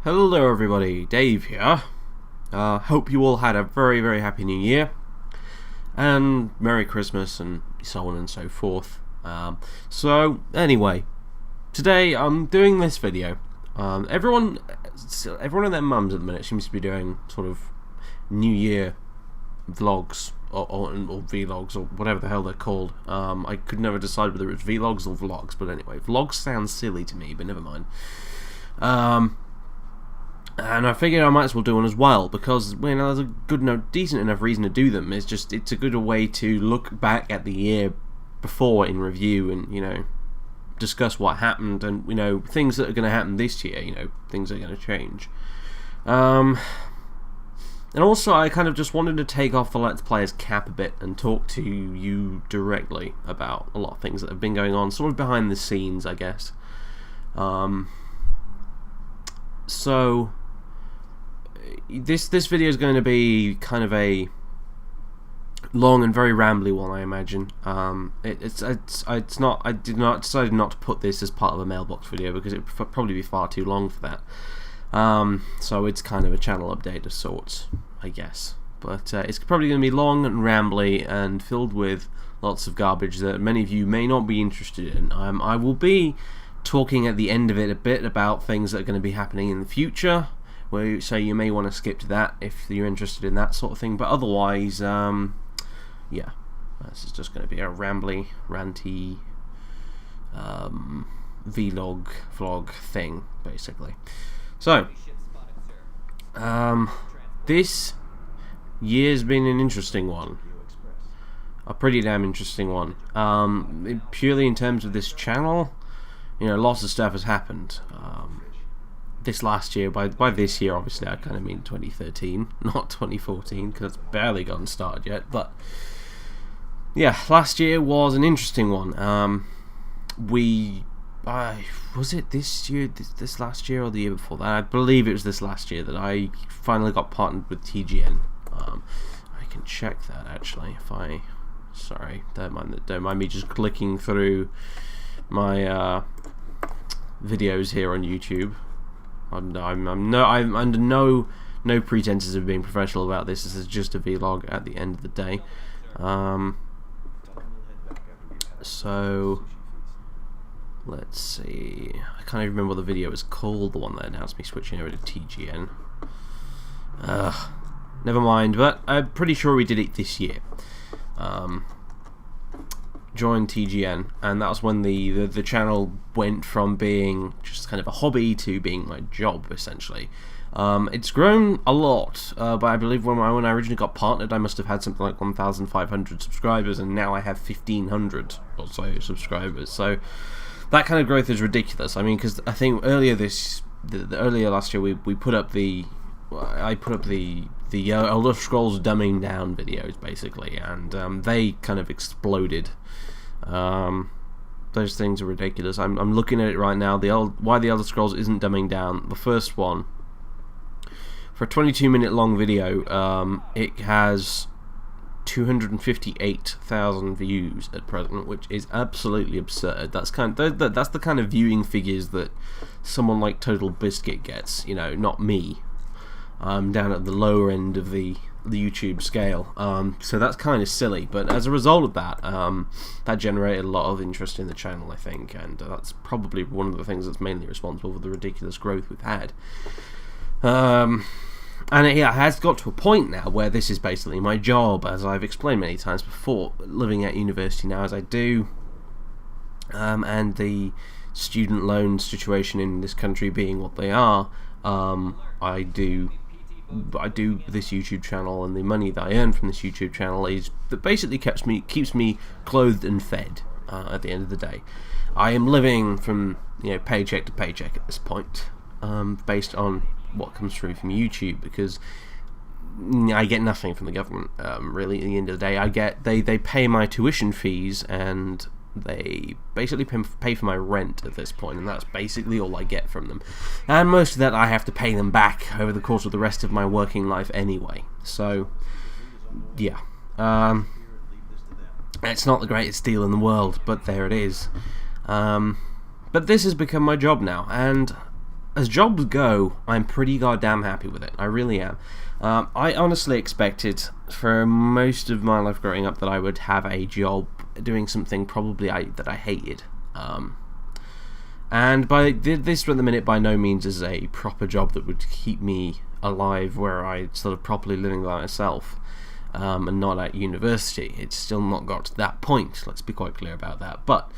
Hello everybody, Dave here. Hope you all had a very happy new year and Merry Christmas and so on and so forth. So anyway, today I'm doing this video. Everyone and their mums at the minute seems to be doing sort of New Year vlogs or vlogs or whatever the hell they're called. I could never decide whether it was vlogs or vlogs, but anyway, vlogs sounds silly to me, but never mind. And I figured I might as well do one as well, because there's a decent enough reason to do them. It's a good way to look back at the year before in review and, discuss what happened and, things that are going to happen this year, things that are going to change. And also I kind of just wanted to take off the Let's Players cap a bit and talk to you directly about a lot of things that have been going on, sort of behind the scenes, I guess. So this video is going to be kind of a long and very rambly one, I imagine. It's not. I decided not to put this as part of a mailbox video because it would probably be far too long for that. So it's kind of a channel update of sorts, I guess. But it's probably going to be long and rambly and filled with lots of garbage that many of you may not be interested in. I will be talking at the end of it a bit about things that are going to be happening in the future, so you may want to skip to that if you're interested in that sort of thing, but otherwise, yeah, this is just going to be a rambly, ranty vlog thing, basically. So, this year's been an interesting one. A pretty damn interesting one. Purely in terms of this channel, lots of stuff has happened. This last year, by this year, obviously, I kind of mean 2013, not 2014, because it's barely gotten started yet. But yeah, last year was an interesting one. Was it this year, this last year, or the year before that? I believe it was this last year that I finally got partnered with TGN. I can check that actually. Sorry, don't mind me just clicking through my videos here on YouTube. I'm under no pretenses of being professional about this. This is just a vlog at the end of the day. So let's see. I can't even remember what the video is called. The one that announced me switching over to TGN. Never mind. But I'm pretty sure we did it this year. Joined TGN, and that was when the channel went from being just kind of a hobby to being my job, essentially. It's grown a lot, but I believe when I originally got partnered, I must have had something like 1,500 subscribers, and now I have 1,500 or so subscribers. So that kind of growth is ridiculous. I mean, because I think earlier last year we put up I put up the Elder Scrolls dumbing down videos, basically, and they kind of exploded. Those things are ridiculous. I'm looking at it right now. Why the Elder Scrolls isn't dumbing down. The first one, for a 22-minute long video, it has 258,000 views at present, which is absolutely absurd. That's the kind of viewing figures that someone like Total Biscuit gets. Not me. I'm down at the lower end of the YouTube scale, so that's kind of silly, but as a result of that, that generated a lot of interest in the channel, I think, and that's probably one of the things that's mainly responsible for the ridiculous growth we've had. And it has got to a point now where this is basically my job, as I've explained many times before, living at university now as I do, and the student loan situation in this country being what they are, I do this YouTube channel, and the money that I earn from this YouTube channel basically keeps me clothed and fed at the end of the day. I am living from paycheck to paycheck at this point, based on what comes through from YouTube, because I get nothing from the government. Really, at the end of the day, they pay my tuition fees, and they basically pay for my rent at this point, and that's basically all I get from them. And most of that I have to pay them back over the course of the rest of my working life anyway. So, yeah. It's not the greatest deal in the world, but there it is. But this has become my job now, and as jobs go, I'm pretty goddamn happy with it. I really am. I honestly expected for most of my life growing up that I would have a job doing something probably that I hated. And by this at the minute by no means is a proper job that would keep me alive where I sort of properly living by myself, and not at university. It's still not got to that point, let's be quite clear about that. But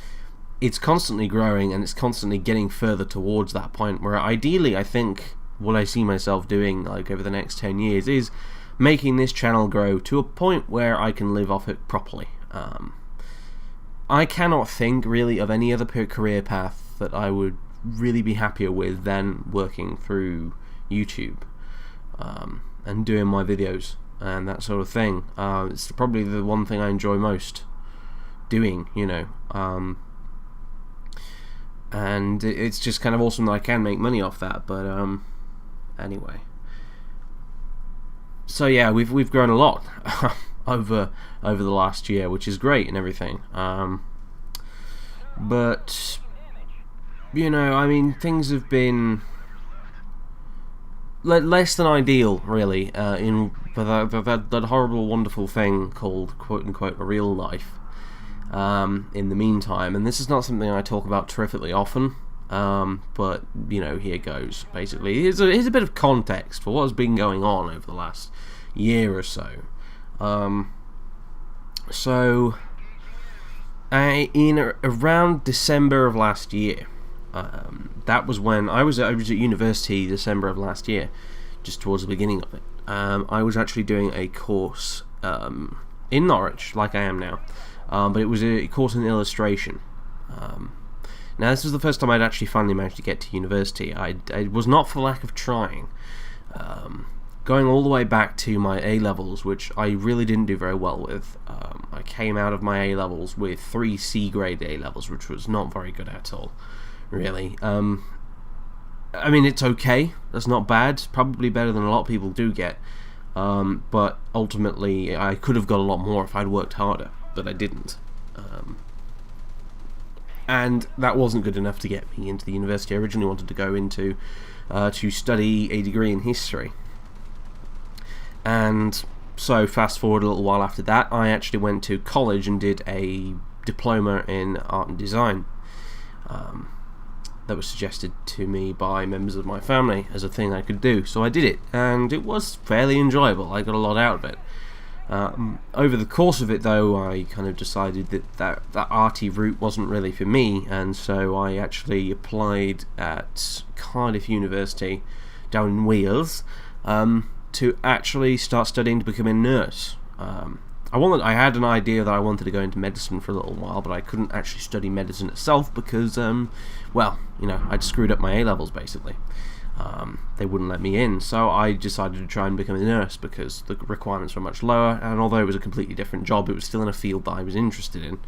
it's constantly growing and it's constantly getting further towards that point where ideally I think what I see myself doing like over the next 10 years is making this channel grow to a point where I can live off it properly. I cannot think really of any other career path that I would really be happier with than working through YouTube, and doing my videos and that sort of thing. It's probably the one thing I enjoy most doing, and it's just kind of awesome that I can make money off that. But anyway, so yeah, we've grown a lot over the last year, which is great and everything. But I mean, things have been less than ideal, really, in that horrible, wonderful thing called quote-unquote real life, in the meantime. And this is not something I talk about terrifically often, but, here goes, basically. Here's a bit of context for what's been going on over the last year or so. In around December of last year, that was when I was at university. December of last year, just towards the beginning of it, I was actually doing a course in Norwich, like I am now, but it was a course in illustration. Now this was the first time I'd actually finally managed to get to university. It was not for lack of trying. Going all the way back to my A-levels, which I really didn't do very well with. I came out of my A-levels with 3 C-grade A-levels, which was not very good at all, really. I mean, it's okay. That's not bad. Probably better than a lot of people do get. But ultimately, I could have got a lot more if I'd worked harder, but I didn't. And that wasn't good enough to get me into the university. I originally wanted to go into to study a degree in history. And so fast forward a little while after that, I actually went to college and did a diploma in art and design. That was suggested to me by members of my family as a thing I could do. So I did it, and it was fairly enjoyable. I got a lot out of it. Over the course of it, though, I kind of decided that arty route wasn't really for me, and so I actually applied at Cardiff University down in Wales, to actually start studying to become a nurse. I had an idea that I wanted to go into medicine for a little while, but I couldn't actually study medicine itself because, I'd screwed up my A-levels, basically. They wouldn't let me in, so I decided to try and become a nurse because the requirements were much lower, and although it was a completely different job, it was still in a field that I was interested in.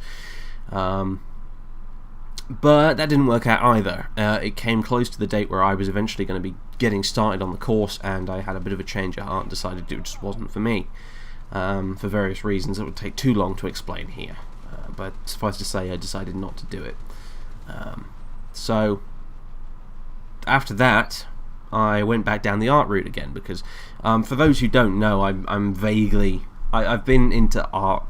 But that didn't work out either. It came close to the date where I was eventually going to be getting started on the course, and I had a bit of a change of heart and decided it just wasn't for me, for various reasons that would take too long to explain here. But suffice to say, I decided not to do it. So after that, I went back down the art route again because, for those who don't know, I've been into art,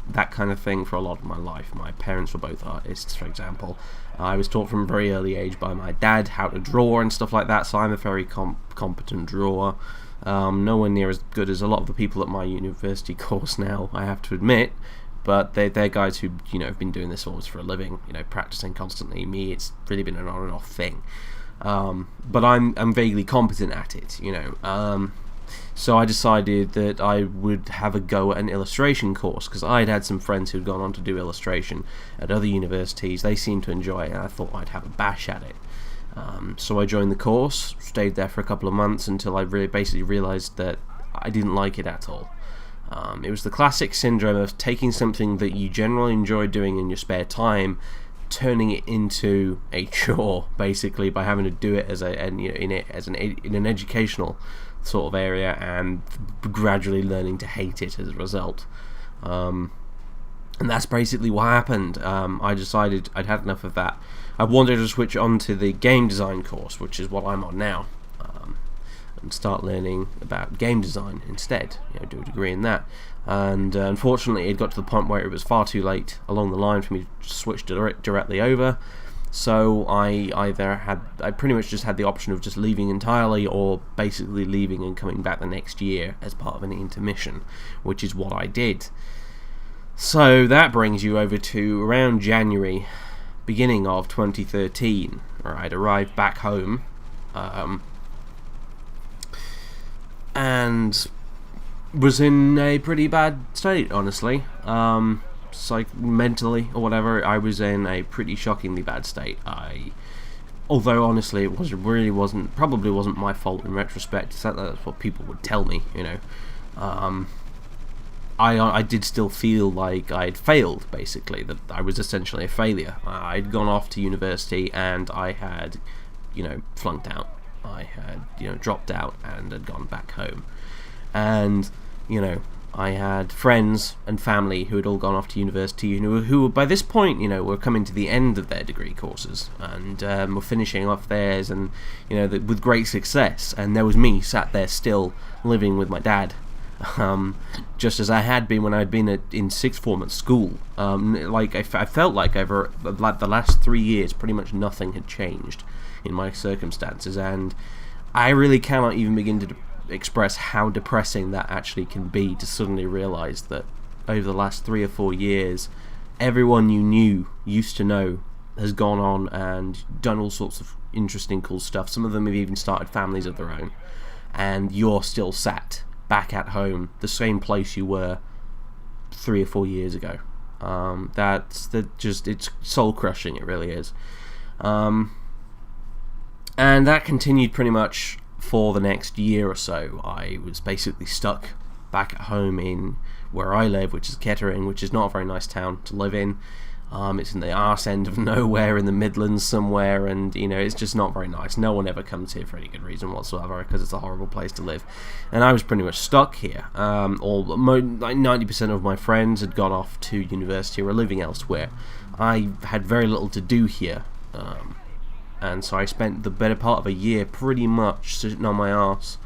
that kind of thing, for a lot of my life. My parents were both artists, for example. I was taught from a very early age by my dad how to draw and stuff like that, so I'm a very competent drawer. Nowhere near as good as a lot of the people at my university course now, I have to admit, but they're guys who have been doing this always for a living, practicing constantly. Me, it's really been an on and off thing. But I'm vaguely competent at it, So I decided that I would have a go at an illustration course because I'd had some friends who'd gone on to do illustration at other universities. They seemed to enjoy it, and I thought I'd have a bash at it. So I joined the course, stayed there for a couple of months until I basically realised that I didn't like it at all. It was the classic syndrome of taking something that you generally enjoy doing in your spare time, turning it into a chore, basically, by having to do it in an educational sort of area and gradually learning to hate it as a result. And that's basically what happened. I decided I'd had enough of that. I wanted to switch on to the game design course, which is what I'm on now, and start learning about game design instead, do a degree in that. And unfortunately it got to the point where it was far too late along the line for me to switch directly over, so I pretty much just had the option of just leaving entirely, or basically leaving and coming back the next year as part of an intermission, which is what I did. So that brings you over to around January, beginning of 2013, where I'd arrived back home, and was in a pretty bad state, honestly. Mentally or whatever, I was in a pretty shockingly bad state. Although honestly, it probably wasn't my fault in retrospect. That's what people would tell me, I did still feel like I'd failed, basically, that I was essentially a failure. I'd gone off to university and I had, flunked out. I had, dropped out and had gone back home. And, I had friends and family who had all gone off to university, who by this point, were coming to the end of their degree courses and were finishing off theirs, and, with great success. And there was me sat there still living with my dad. Just as I had been when I'd been in sixth form at school. I felt like over the last 3 years, pretty much nothing had changed in my circumstances, and I really cannot even begin to express how depressing that actually can be, to suddenly realise that over the last 3 or 4 years, everyone you used to know has gone on and done all sorts of interesting, cool stuff. Some of them have even started families of their own, and you're still sat back at home, the same place you were 3 or 4 years ago. It's soul crushing, it really is. And that continued pretty much for the next year or so. I was basically stuck back at home in where I live, which is Kettering, which is not a very nice town to live in. It's in the arse end of nowhere in the Midlands somewhere, and it's just not very nice. No one ever comes here for any good reason whatsoever, because it's a horrible place to live. And I was pretty much stuck here. 90% of my friends had gone off to university or were living elsewhere. I had very little to do here, and so I spent the better part of a year pretty much sitting on my arse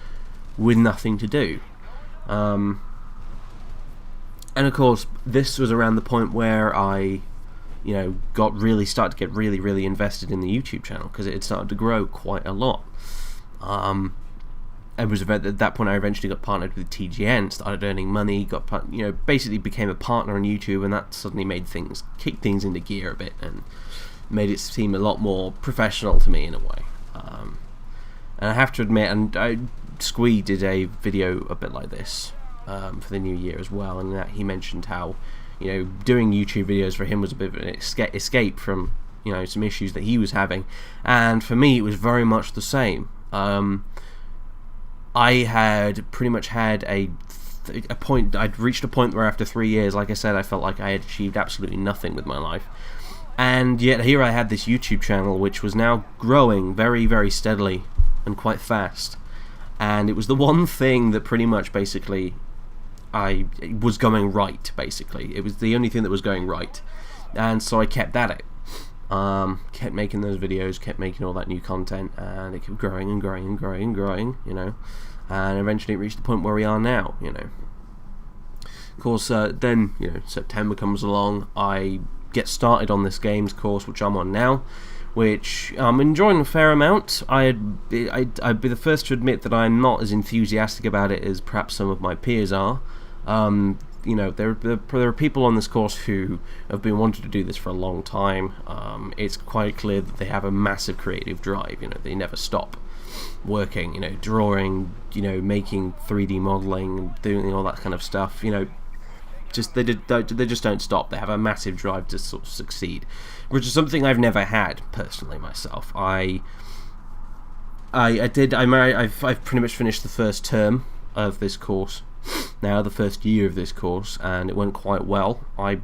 with nothing to do. And of course, this was around the point where I started to get really, really invested in the YouTube channel, because it had started to grow quite a lot. It was at that point I eventually got partnered with TGN, started earning money, basically became a partner on YouTube, and that suddenly kicked things into gear a bit, and made it seem a lot more professional to me in a way. And I have to admit, Squee did a video a bit like this for the new year as well, and that he mentioned how doing YouTube videos for him was a bit of an escape from some issues that he was having, and for me it was very much the same. I had pretty much had a point. I'd reached a point where after 3 years, like I said, I felt like I had achieved absolutely nothing with my life, and yet here I had this YouTube channel which was now growing very, very steadily and quite fast, and it was the one thing that pretty much basically I was going right. Basically, it was the only thing that was going right, and so I kept at it. Kept making those videos, kept making all that new content, and it kept growing and growing and growing and growing, and eventually it reached the point where we are now. Of course, then September comes along. I get started on this games course, which I'm on now, which I'm enjoying a fair amount. I'd be the first to admit that I'm not as enthusiastic about it as perhaps some of my peers are. There are people on this course who have been wanting to do this for a long time. It's quite clear that they have a massive creative drive. They never stop working. Drawing. Making 3D modeling, doing all that kind of stuff. They just don't stop. They have a massive drive to sort of succeed, which is something I've never had personally myself. I've pretty much finished the first term of this course now, the first year of this course, and it went quite well. I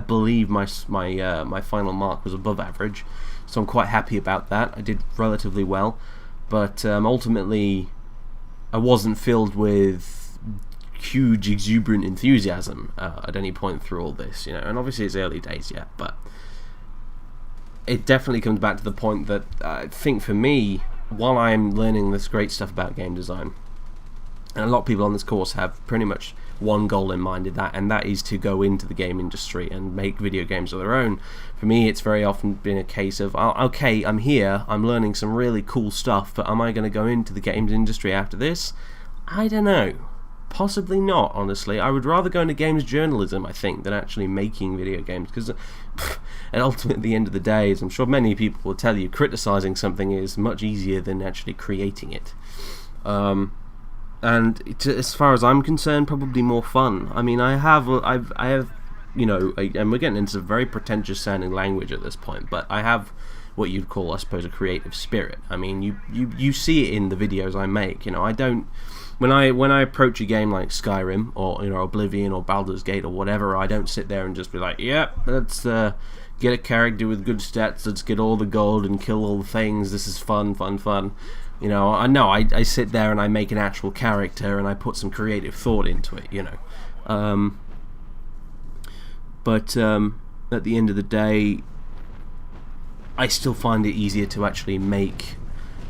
believe my final mark was above average, so I'm quite happy about that. I did relatively well, but ultimately I wasn't filled with huge exuberant enthusiasm at any point through all this, and obviously it's early days yet, but it definitely comes back to the point that I think for me, while I'm learning this great stuff about game design, and a lot of people on this course have pretty much one goal in mind, and that is to go into the game industry and make video games of their own. For me, it's very often been a case of, okay, I'm here, I'm learning some really cool stuff, but am I going to go into the games industry after this? I don't know. Possibly not, honestly. I would rather go into games journalism, I think, than actually making video games, because and ultimately, at the end of the day, as I'm sure many people will tell you, criticizing something is much easier than actually creating it. And as far as I'm concerned, probably more fun. I mean, I have, and we're getting into very pretentious sounding language at this point, but I have what you'd call, I suppose, a creative spirit. I mean, you see it in the videos I make. I don't, when I approach a game like Skyrim or Oblivion or Baldur's Gate or whatever, I don't sit there and just be like, yep, let's get a character with good stats, let's get all the gold and kill all the things. This is fun. I sit there and I make an actual character and I put some creative thought into it, But at the end of the day, I still find it easier to actually make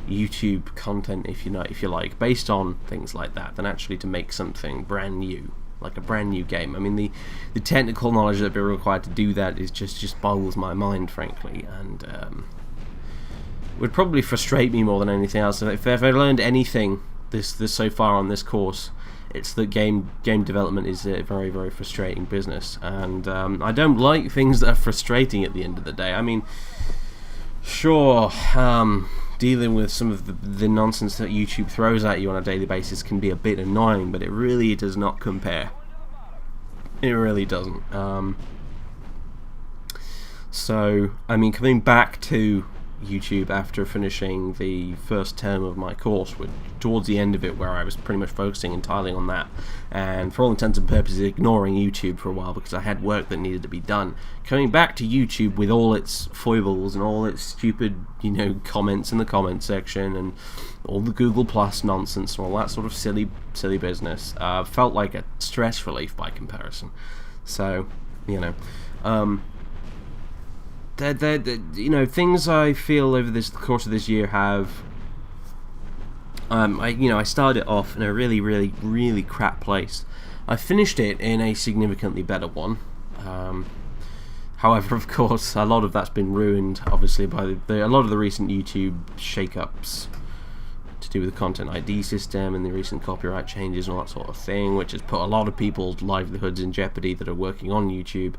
YouTube content, if you like, based on things like that, than actually to make something brand new, like a brand new game. I mean, the technical knowledge that'd be required to do that is just boggles my mind, frankly, and would probably frustrate me more than anything else. If I learned anything this so far on this course, it's that game development is a very, very frustrating business, and I don't like things that are frustrating at the end of the day. I mean, sure, dealing with some of the nonsense that YouTube throws at you on a daily basis can be a bit annoying, but it really does not compare. It really doesn't. So, I mean, coming back to YouTube after finishing the first term of my course, towards the end of it, where I was pretty much focusing entirely on that, and for all intents and purposes ignoring YouTube for a while because I had work that needed to be done. Coming back to YouTube with all its foibles and all its stupid, comments in the comment section and all the Google Plus nonsense and all that sort of silly business, felt like a stress relief by comparison. So, things I feel over the course of this year have. I started off in a really, really, really crap place. I finished it in a significantly better one. However, of course, a lot of that's been ruined, obviously, by a lot of the recent YouTube shake-ups to do with the Content ID system and the recent copyright changes and all that sort of thing, which has put a lot of people's livelihoods in jeopardy that are working on YouTube.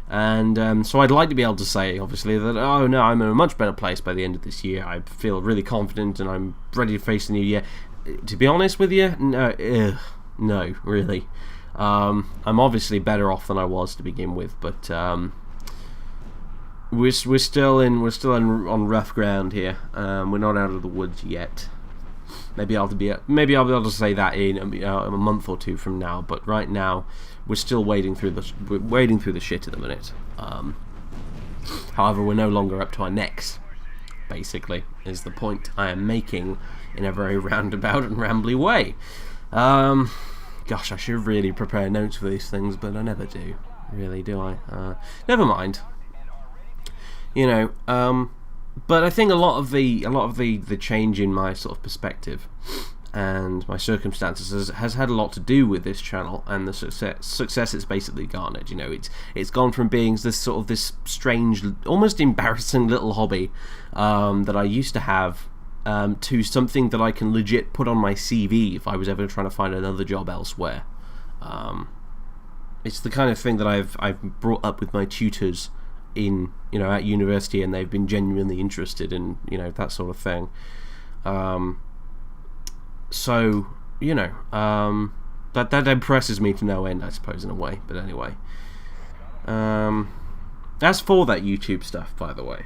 And so I'd like to be able to say, obviously, that, oh no, I'm in a much better place by the end of this year. I feel really confident and I'm ready to face the new year. To be honest with you, no, really. I'm obviously better off than I was to begin with, but we're still on rough ground here. We're not out of the woods yet. Maybe I'll be able to say that in a month or two from now, but right now we're still wading through the shit at the minute. However, we're no longer up to our necks, basically, is the point I am making in a very roundabout and rambly way. Gosh, I should really prepare notes for these things, but I never do. Really, do I? Never mind. But I think a lot of the change in my sort of perspective and my circumstances has had a lot to do with this channel and the success it's basically garnered. It's gone from being this strange, almost embarrassing little hobby that I used to have to something that I can legit put on my CV if I was ever trying to find another job elsewhere. It's the kind of thing that I've brought up with my tutors in at university, and they've been genuinely interested in that sort of thing. So that impresses me to no end, I suppose, in a way. But anyway, as for that YouTube stuff, by the way,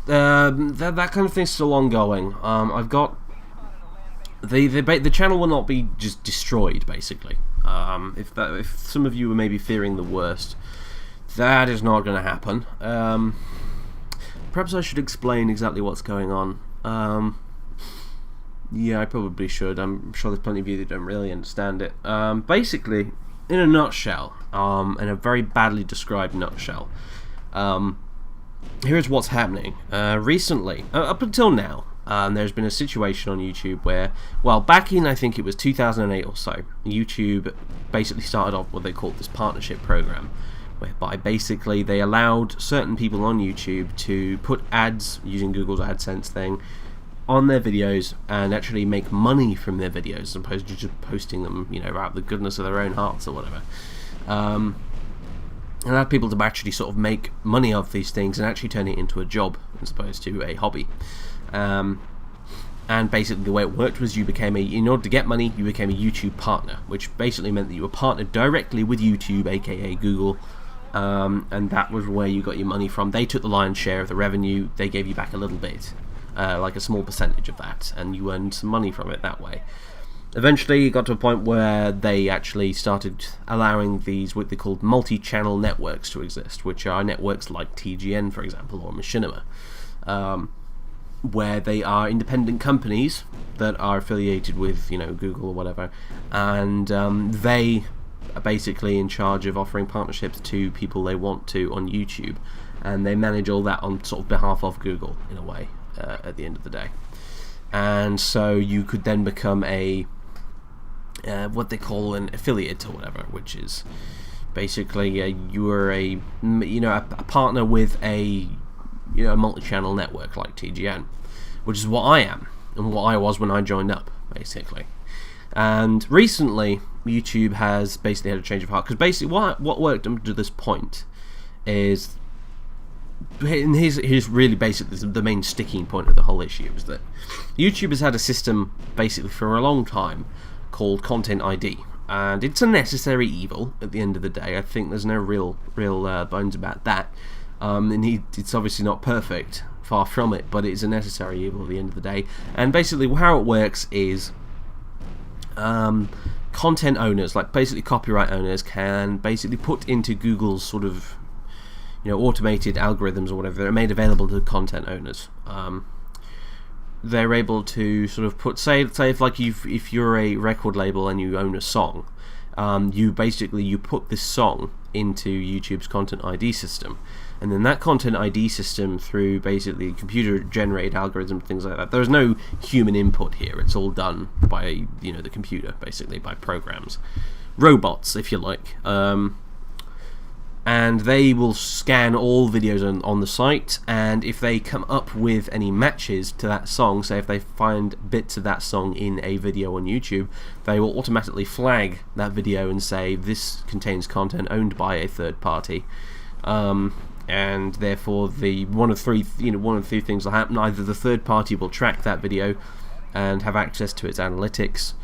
that kind of thing's still ongoing. I've got the channel will not be just destroyed, basically. If some of you were maybe fearing the worst, that is not going to happen. Perhaps I should explain exactly what's going on. Yeah, I probably should. I'm sure there's plenty of you that don't really understand it. Basically, in a nutshell, in a very badly described nutshell, here's what's happening. Recently, up until now, there's been a situation on YouTube where, well, back in, I think it was 2008 or so, YouTube basically started off what they called this partnership program, whereby basically they allowed certain people on YouTube to put ads using Google's AdSense thing on their videos and actually make money from their videos as opposed to just posting them, out of the goodness of their own hearts or whatever. Allowed people to actually sort of make money off these things and actually turn it into a job as opposed to a hobby. And basically the way it worked was in order to get money, you became a YouTube partner, which basically meant that you were partnered directly with YouTube, aka Google, and that was where you got your money from. They took the lion's share of the revenue, they gave you back a little bit, like a small percentage of that, and you earned some money from it that way. Eventually it got to a point where they actually started allowing these, what they called multi-channel networks to exist, which are networks like TGN, for example, or Machinima, where they are independent companies that are affiliated with, Google or whatever, and they are basically in charge of offering partnerships to people they want to on YouTube, and they manage all that on sort of behalf of Google, in a way, at the end of the day. And so you could then become a what they call an affiliate or whatever, which is basically you are a partner with a multi-channel network like TGN, which is what I am and what I was when I joined up, basically. And recently YouTube has basically had a change of heart, because basically what worked up to this point is, and here's really basically the main sticking point of the whole issue, is that YouTube has had a system basically for a long time called Content ID, and it's a necessary evil at the end of the day. I think there's no real bones about that. And it's obviously not perfect, far from it, but it's a necessary evil at the end of the day. And basically how it works is content owners, like basically copyright owners, can basically put into Google's sort of automated algorithms or whatever that are made available to content owners. They're able to sort of put, say if you're a record label and you own a song, you put this song into YouTube's Content ID system, and then that Content ID system, through basically computer generated algorithms, things like that, there's no human input here, it's all done by the computer, basically by programs, robots if you like, and they will scan all videos on the site, and if they come up with any matches to that song, say if they find bits of that song in a video on YouTube, they will automatically flag that video and say this contains content owned by a third party, and therefore one of three things will happen. Either the third party will track that video and have access to its analytics,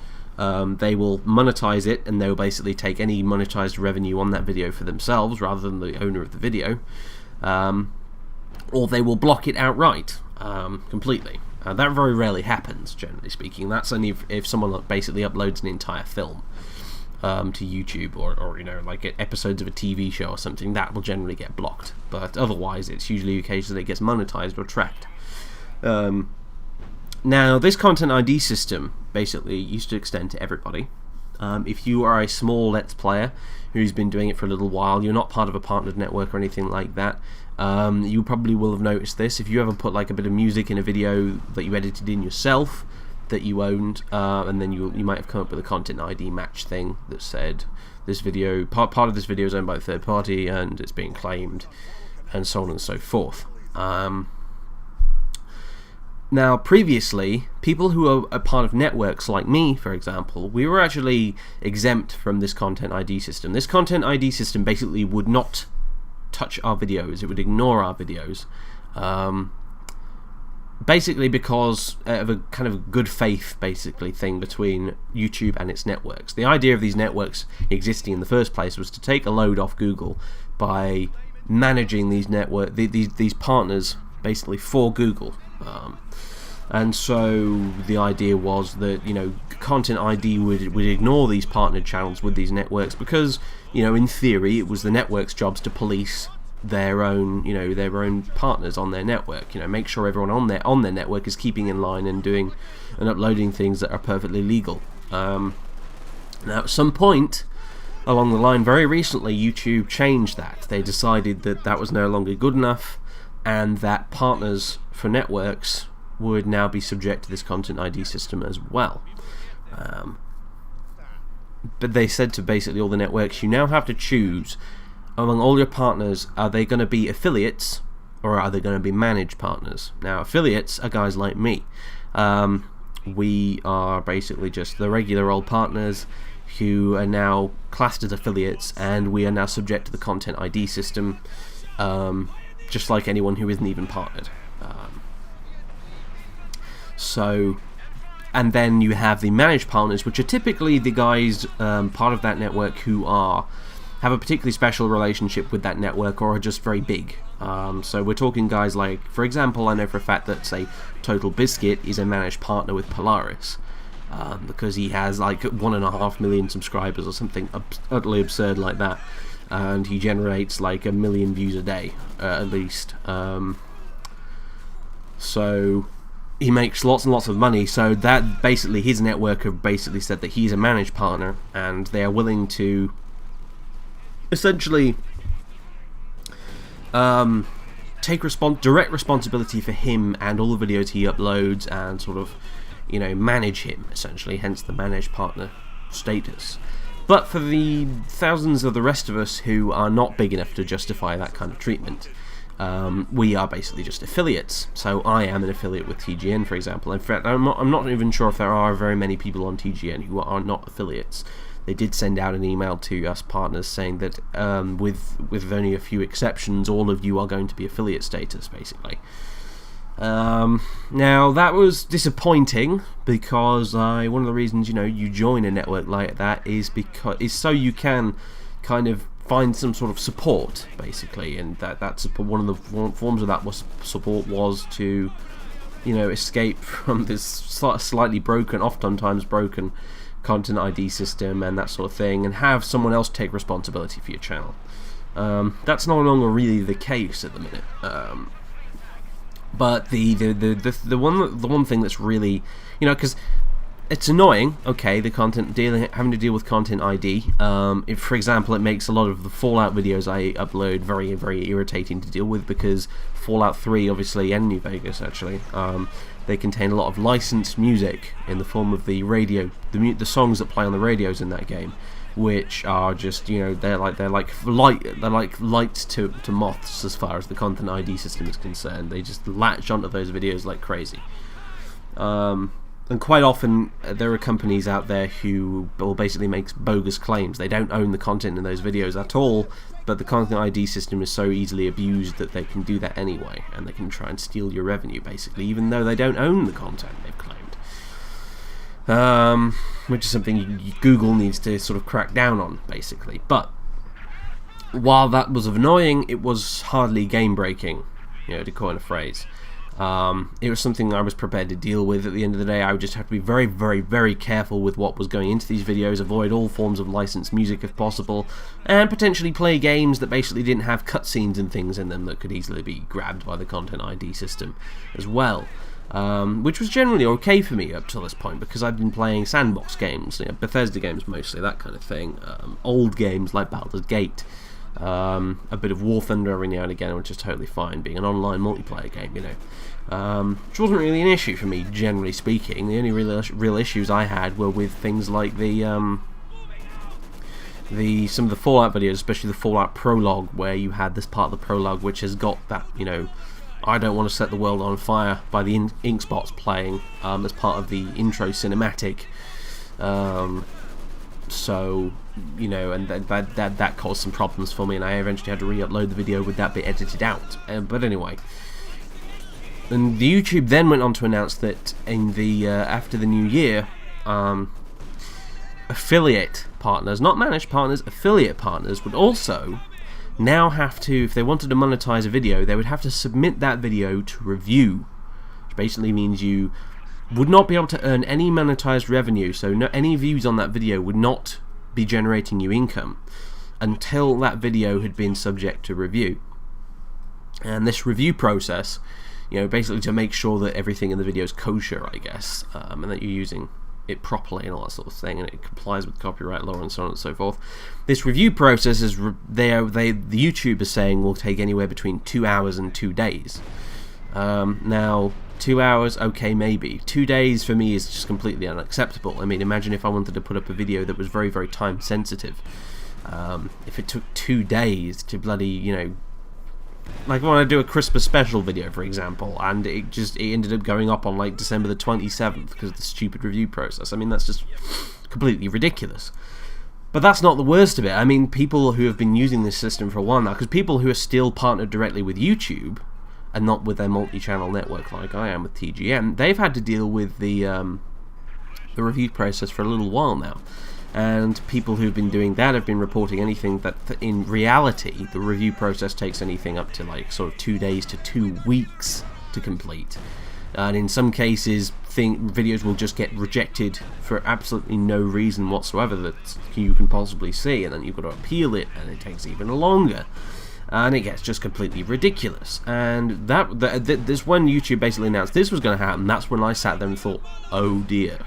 they will monetize it, and they will basically take any monetized revenue on that video for themselves rather than the owner of the video, or they will block it outright completely. That very rarely happens, generally speaking. That's only if someone basically uploads an entire film to YouTube, or like episodes of a TV show or something, that will generally get blocked. But otherwise, it's usually a case that it gets monetized or tracked. Now, this Content ID system basically used to extend to everybody. If you are a small Let's Player who's been doing it for a little while, you're not part of a partnered network or anything like that, you probably will have noticed this. If you ever put like a bit of music in a video that you edited in yourself that you owned, and then you might have come up with a Content ID match thing that said this video, part of this video is owned by a third party and it's being claimed, and so on and so forth. Now, previously, people who are a part of networks like me, for example, we were actually exempt from this Content ID system. This Content ID system basically would not touch our videos, it would ignore our videos, basically because of a kind of good faith basically thing between YouTube and its networks. The idea of these networks existing in the first place was to take a load off Google by managing these partners basically for Google. And so the idea was that Content ID would ignore these partnered channels with these networks, because in theory it was the network's jobs to police their own, their own partners on their network. Make sure everyone on their network is keeping in line and doing and uploading things that are perfectly legal. Now, at some point along the line, very recently, YouTube changed that. They decided that that was no longer good enough, and that partners for networks would now be subject to this Content ID system as well. But they said to basically all the networks, you now have to choose among all your partners, are they going to be affiliates or are they going to be managed partners? Now, affiliates are guys like me. We are basically just the regular old partners who are now classed as affiliates, and we are now subject to the Content ID system, just like anyone who isn't even partnered. And then you have the managed partners, which are typically the guys part of that network who have a particularly special relationship with that network or are just very big. So we're talking guys like, for example, I know for a fact that, say, Total Biscuit is a managed partner with Polaris, because he has like 1.5 million subscribers or something utterly absurd like that, and he generates like 1 million views a day at least. So he makes lots and lots of money. So that basically his network have basically said that he's a managed partner, and they are willing to essentially take direct responsibility for him and all the videos he uploads, and sort of manage him essentially, hence the managed partner status. But for the thousands of the rest of us who are not big enough to justify that kind of treatment, we are basically just affiliates. So I am an affiliate with TGN, for example. In fact, I'm not even sure if there are very many people on TGN who are not affiliates. They did send out an email to us partners saying that with only a few exceptions, all of you are going to be affiliate status, basically. Now that was disappointing, because one of the reasons you join a network like that is so you can kind of find some sort of support, basically, and that support, one of the forms of that support was to escape from this slightly broken, oftentimes broken Content ID system and that sort of thing, and have someone else take responsibility for your channel. That's no longer really the case at the minute. But the one thing that's really, because it's annoying, okay, having to deal with Content ID. If, for example, it makes a lot of the Fallout videos I upload very, very irritating to deal with, because Fallout 3, obviously, and New Vegas, actually, they contain a lot of licensed music in the form of the radio, the songs that play on the radios in that game, which are just, they're like lights to moths as far as the Content ID system is concerned. They just latch onto those videos like crazy. And quite often there are companies out there who will basically make bogus claims. They don't own the content in those videos at all, but the Content ID system is so easily abused that they can do that anyway, and they can try and steal your revenue, basically, even though they don't own the content they've claimed. Which is something Google needs to sort of crack down on, basically. But while that was annoying, it was hardly game-breaking, to coin a phrase. It was something I was prepared to deal with. At the end of the day, I would just have to be very, very, very careful with what was going into these videos, avoid all forms of licensed music if possible, and potentially play games that basically didn't have cutscenes and things in them that could easily be grabbed by the Content ID system as well. Which was generally okay for me up to this point, because I've been playing sandbox games, Bethesda games mostly, that kind of thing, old games like Baldur's Gate, a bit of War Thunder every now and again, which is totally fine, being an online multiplayer game, which wasn't really an issue for me, generally speaking. The only real issues I had were with things like some of the Fallout videos, especially the Fallout prologue, where you had this part of the prologue which has got that, I don't want to set the world on fire by the ink spots playing as part of the intro cinematic. So, and that caused some problems for me, and I eventually had to re-upload the video with that bit edited out. But anyway, and the YouTube then went on to announce that in the after the new year, affiliate partners, not managed partners, affiliate partners would also now have to, if they wanted to monetize a video, they would have to submit that video to review, which basically means you would not be able to earn any monetized revenue, so any views on that video would not be generating you income until that video had been subject to review. And this review process, basically to make sure that everything in the video is kosher, I guess, and that you're using it properly and all that sort of thing, and it complies with copyright law and so on and so forth. This review process is the YouTube is saying will take anywhere between 2 hours and 2 days. Now, 2 hours, okay, maybe. 2 days for me is just completely unacceptable. I mean, imagine if I wanted to put up a video that was very, very time sensitive. If it took 2 days to bloody, like when I do a Christmas special video, for example, and it ended up going up on like December the 27th because of the stupid review process. I mean, that's just completely ridiculous. But that's not the worst of it. I mean, people who have been using this system for a while now, because people who are still partnered directly with YouTube and not with their multi-channel network like I am with TGN, they've had to deal with the review process for a little while now. And people who've been doing that have been reporting anything that in reality the review process takes anything up to like sort of 2 days to 2 weeks to complete. And in some cases videos will just get rejected for absolutely no reason whatsoever that you can possibly see, and then you've got to appeal it, and it takes even longer, and it gets just completely ridiculous. And this when YouTube basically announced this was going to happen, that's when I sat there and thought, oh dear,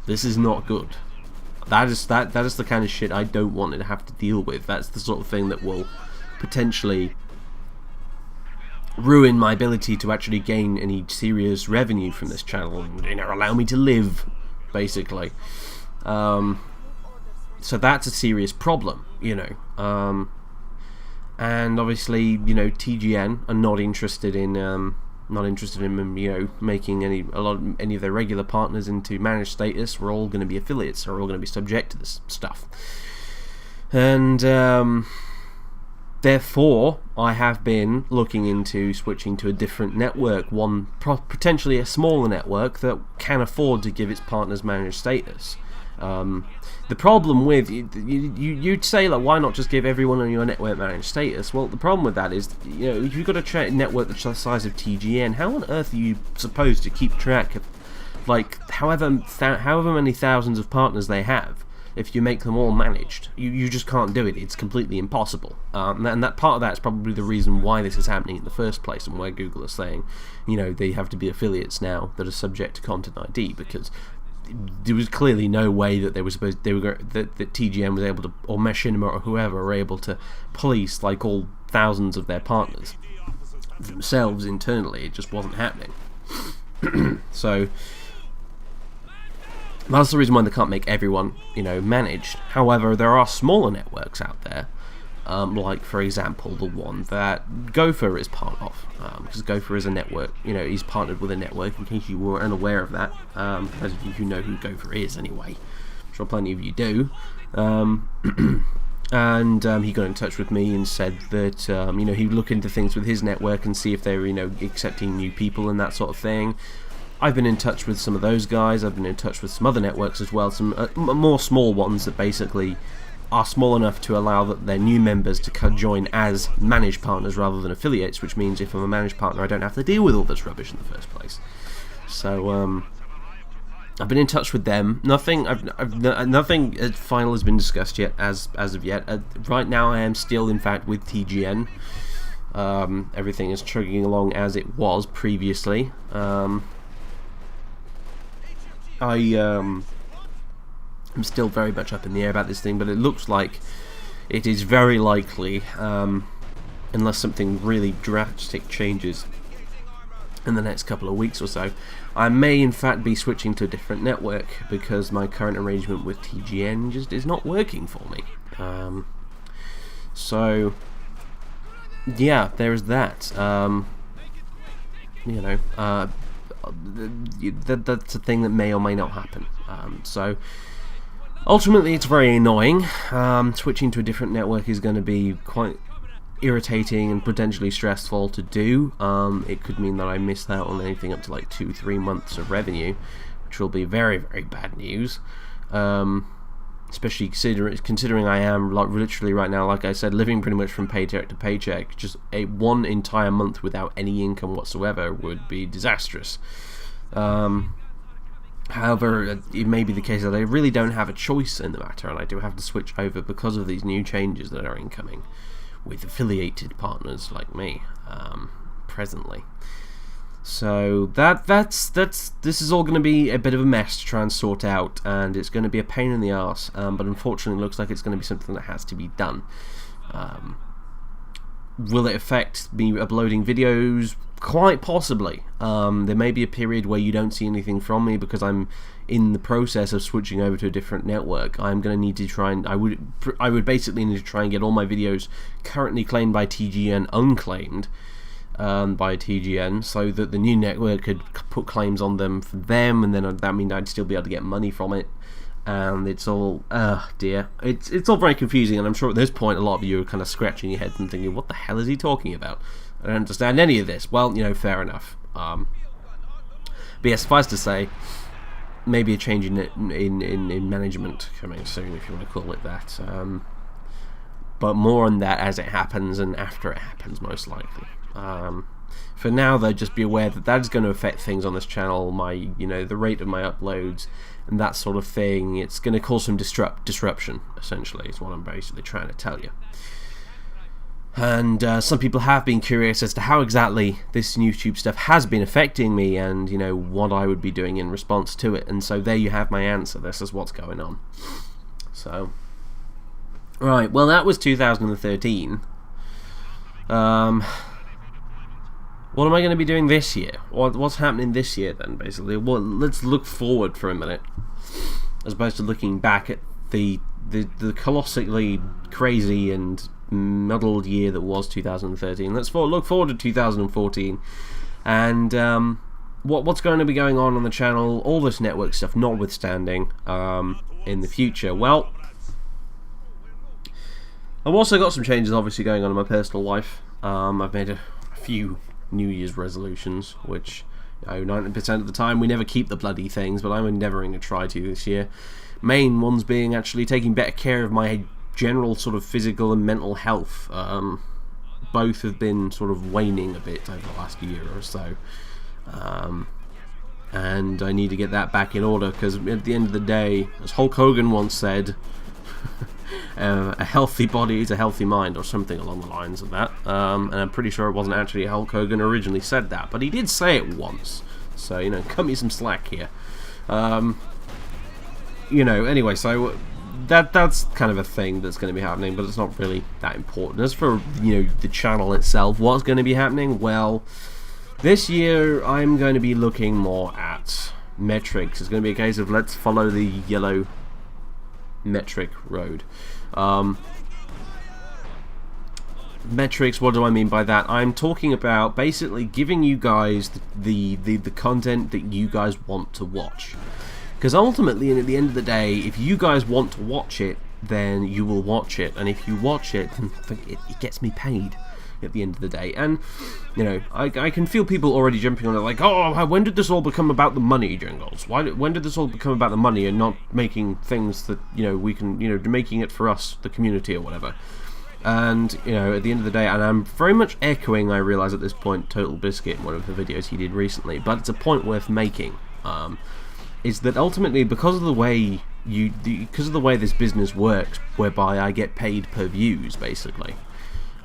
this is not good. That is the kind of shit I don't want to have to deal with. That's the sort of thing that will potentially ruin my ability to actually gain any serious revenue from this channel and allow me to live, basically. So that's a serious problem, and obviously, TGN are not interested in making any of their regular partners into managed status. We're all going to be affiliates. We're all going to be subject to this stuff, and therefore I have been looking into switching to a different network, one potentially a smaller network that can afford to give its partners managed status. The problem with you'd say, like, why not just give everyone on your network managed status? Well, the problem with that is, if you've got a network the size of TGN, how on earth are you supposed to keep track of, like, however many thousands of partners they have if you make them all managed? You just can't do it. It's completely impossible. And that part of that is probably the reason why this is happening in the first place, and why Google is saying, they have to be affiliates now that are subject to Content ID, because there was clearly no way that that TGN was able to, or Machinima or whoever, were able to police like all thousands of their partners themselves internally. It just wasn't happening. So that's the reason why they can't make everyone, managed. However, there are smaller networks out there, like for example the one that Gopher is part of, because Gopher is a network. He's partnered with a network, in case you were unaware of that. Those of you who know who Gopher is anyway, I'm sure plenty of you do. And he got in touch with me and said that he'd look into things with his network and see if they were accepting new people and that sort of thing. I've been in touch with some of those guys. I've been in touch with some other networks as well, some more small ones that basically are small enough to allow their new members to join as managed partners rather than affiliates, which means if I'm a managed partner, I don't have to deal with all this rubbish in the first place. So I've been in touch with them. Nothing final has been discussed yet as of yet. Right now, I am still, in fact, with TGN. Everything is chugging along as it was previously. I'm still very much up in the air about this thing, but it looks like it is very likely, unless something really drastic changes in the next couple of weeks or so, I may in fact be switching to a different network, because my current arrangement with TGN just is not working for me. So yeah, there's that. That's a thing that may or may not happen. So ultimately, it's very annoying. Switching to a different network is going to be quite irritating and potentially stressful to do. It could mean that I miss out on anything up to like 2-3 months of revenue, which will be very, very bad news. Especially considering I am literally right now, like I said, living pretty much from paycheck to paycheck. Just one entire month without any income whatsoever would be disastrous. However, it may be the case that I really don't have a choice in the matter, and I do have to switch over because of these new changes that are incoming, with affiliated partners like me, presently. So this is all going to be a bit of a mess to try and sort out, and it's going to be a pain in the arse. But unfortunately, it looks like it's going to be something that has to be done. Will it affect me uploading videos? Quite possibly. There may be a period where you don't see anything from me because I'm in the process of switching over to a different network. I'm going to need to try and I would basically need to try and get all my videos currently claimed by TGN unclaimed by TGN, so that the new network could put claims on them for them, and then that means I'd still be able to get money from it. And it's all, dear, it's all very confusing, and I'm sure at this point a lot of you are kind of scratching your heads and thinking, what the hell is he talking about? I don't understand any of this. Well, you know, fair enough. But yeah, suffice to say, maybe a change in management coming soon, if you want to call it that. But more on that as it happens and after it happens, most likely. For now, though, just be aware that that is going to affect things on this channel, the rate of my uploads and that sort of thing. It's going to cause some disruption, essentially, is what I'm basically trying to tell you. And some people have been curious as to how exactly this YouTube stuff has been affecting me, and what I would be doing in response to it. And so there you have my answer. This is what's going on. So, right, well, that was 2013. What am I going to be doing this year? What's happening this year then, basically? Well, let's look forward for a minute, as opposed to looking back at the colossally crazy and muddled year that was 2013. Let's look forward to 2014, and what's going to be going on the channel, all this network stuff notwithstanding, in the future. Well, I've also got some changes obviously going on in my personal life. I've made a few New Year's resolutions, which 90% of the time we never keep the bloody things, but I'm endeavouring to try to this year. Main ones being actually taking better care of my general sort of physical and mental health. Both have been sort of waning a bit over the last year or so, and I need to get that back in order, because at the end of the day, as Hulk Hogan once said, a healthy body is a healthy mind, or something along the lines of that. And I'm pretty sure it wasn't actually Hulk Hogan originally said that, but he did say it once. So, cut me some slack here. Anyway, so that's kind of a thing that's going to be happening, but it's not really that important. As for, the channel itself, what's going to be happening? Well, this year I'm going to be looking more at metrics. It's going to be a case of let's follow the yellow metric road. Metrics, what do I mean by that? I'm talking about basically giving you guys the content that you guys want to watch. Because ultimately, and at the end of the day, if you guys want to watch it, then you will watch it. And if you watch it, then it gets me paid at the end of the day. And, I can feel people already jumping on it like, oh, when did this all become about the money, Jingles? When did this all become about the money and not making things that, we can, making it for us, the community or whatever? And, at the end of the day, and I'm very much echoing, I realise at this point, Total Biscuit, one of the videos he did recently, but it's a point worth making, is that ultimately, because of the way this business works, whereby I get paid per views, basically,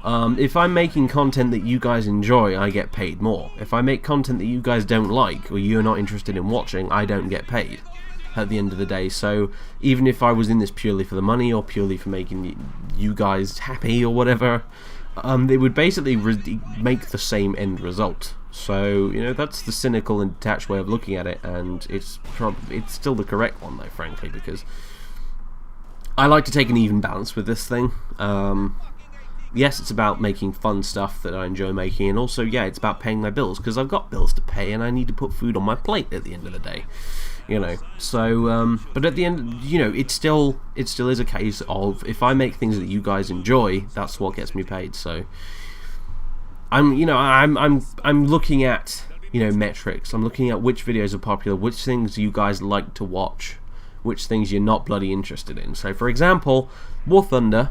if I'm making content that you guys enjoy, I get paid more. If I make content that you guys don't like, or you're not interested in watching, I don't get paid at the end of the day. So even if I was in this purely for the money, or purely for making you guys happy or whatever, they would basically make the same end result. So, that's the cynical and detached way of looking at it, and it's still the correct one, though, frankly, because I like to take an even balance with this thing. Yes, it's about making fun stuff that I enjoy making, and also, yeah, it's about paying my bills, because I've got bills to pay, and I need to put food on my plate at the end of the day. So, but at the end, it still is a case of, if I make things that you guys enjoy, that's what gets me paid. So I'm looking at, metrics. I'm looking at which videos are popular, which things you guys like to watch, which things you're not bloody interested in. So, for example, War Thunder.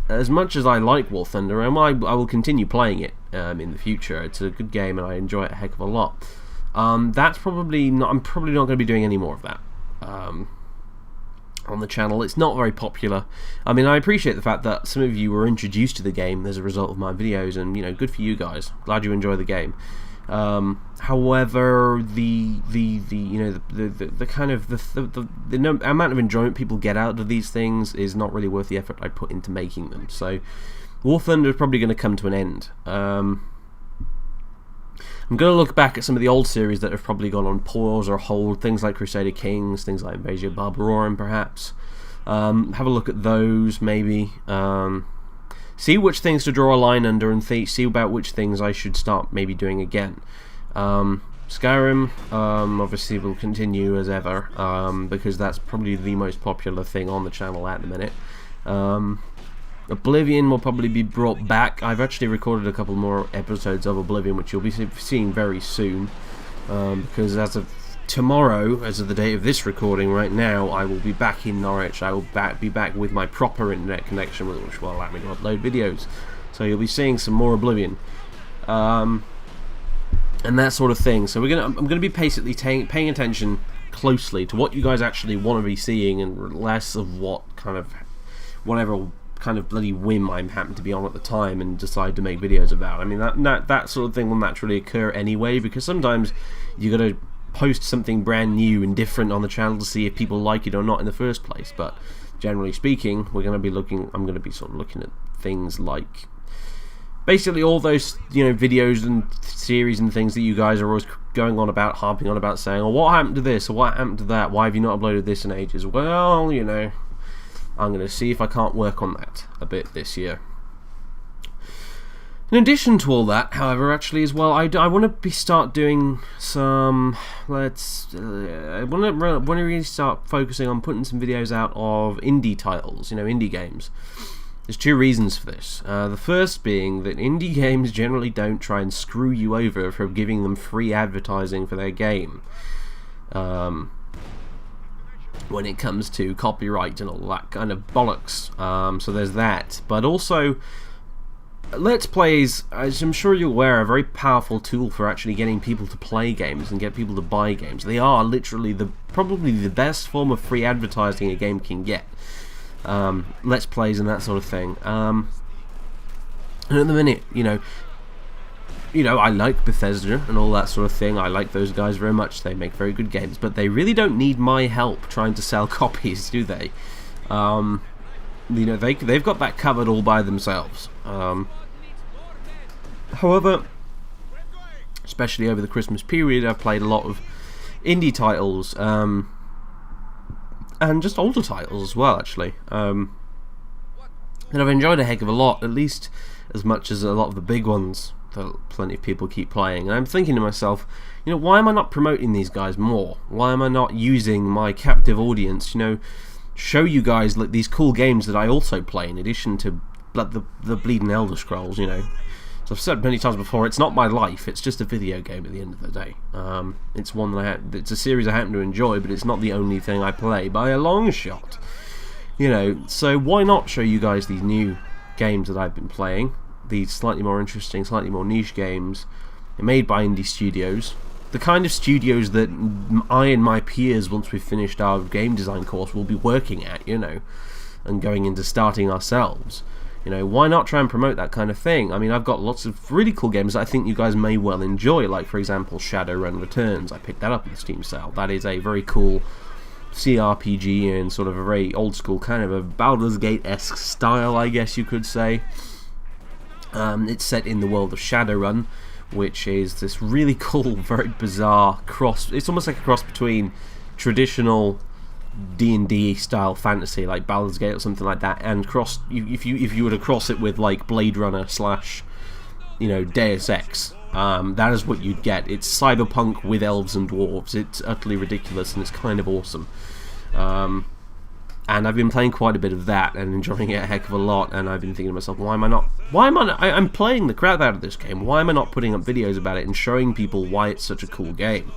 As much as I like War Thunder, and I will continue playing it in the future. It's a good game, and I enjoy it a heck of a lot. That's probably not. I'm probably not going to be doing any more of that. on the channel. It's not very popular. I mean, I appreciate the fact that some of you were introduced to the game as a result of my videos, and good for you guys. Glad you enjoy the game. However, the amount of enjoyment people get out of these things is not really worth the effort I put into making them. So, War Thunder is probably going to come to an end. I'm going to look back at some of the old series that have probably gone on pause or hold, things like Crusader Kings, things like Invasion of Barbarorum, perhaps. Have a look at those, maybe. See which things to draw a line under, and see about which things I should start maybe doing again. Skyrim, obviously, will continue as ever, because that's probably the most popular thing on the channel at the minute. Oblivion will probably be brought back. I've actually recorded a couple more episodes of Oblivion, which you'll be seeing very soon, because as of tomorrow, as of the date of this recording right now, I will be back in Norwich. I will be back with my proper internet connection, which will allow me to upload videos. So you'll be seeing some more Oblivion, and that sort of thing. So I'm gonna be basically paying attention closely to what you guys actually want to be seeing, and less of whatever kind of bloody whim I happen to be on at the time and decide to make videos about. I mean, that sort of thing will naturally occur anyway, because sometimes you got to post something brand new and different on the channel to see if people like it or not in the first place. But generally speaking, I'm going to be sort of looking at things like basically all those videos and series and things that you guys are always going on about, harping on about, saying, "Oh, what happened to this? Or what happened to that? Why have you not uploaded this in ages?" Well, I'm going to see if I can't work on that a bit this year. In addition to all that, however, actually as well, I want to start doing some. I want to really start focusing on putting some videos out of indie titles, indie games. There's two reasons for this. The first being that indie games generally don't try and screw you over for giving them free advertising for their game. When it comes to copyright and all that kind of bollocks. So there's that. But also, Let's Plays, as I'm sure you're aware, are a very powerful tool for actually getting people to play games and get people to buy games. They are literally probably the best form of free advertising a game can get. Let's Plays and that sort of thing. And at the minute, I like Bethesda and all that sort of thing. I like those guys very much. They make very good games, but they really don't need my help trying to sell copies, do they? They've got that covered all by themselves. However, especially over the Christmas period, I've played a lot of indie titles, and just older titles as well, actually. And I've enjoyed a heck of a lot, at least as much as a lot of the big ones that plenty of people keep playing. And I'm thinking to myself, why am I not promoting these guys more? Why am I not using my captive audience, show you guys like these cool games that I also play in addition to the bleeding Elder Scrolls, So I've said many times before, it's not my life, it's just a video game at the end of the day. It's one that it's a series I happen to enjoy, but it's not the only thing I play by a long shot. So why not show you guys these new games that I've been playing, these slightly more interesting, slightly more niche games made by indie studios, the kind of studios that I and my peers, once we've finished our game design course, will be working at, and going into starting ourselves. Why not try and promote that kind of thing? I mean, I've got lots of really cool games that I think you guys may well enjoy, like, for example, Shadowrun Returns. I picked that up in the Steam sale. That is a very cool CRPG and sort of a very old school kind of a Baldur's Gate-esque style, I guess you could say. It's set in the world of Shadowrun, which is this really cool, very bizarre cross. It's almost like a cross between traditional D&D style fantasy, like Baldur's Gate or something like that, and if you were to cross it with like Blade Runner / Deus Ex, that is what you'd get. It's cyberpunk with elves and dwarves. It's utterly ridiculous and it's kind of awesome. And I've been playing quite a bit of that and enjoying it a heck of a lot, and I've been thinking to myself, I'm playing the crap out of this game. Why am I not putting up videos about it and showing people why it's such a cool game?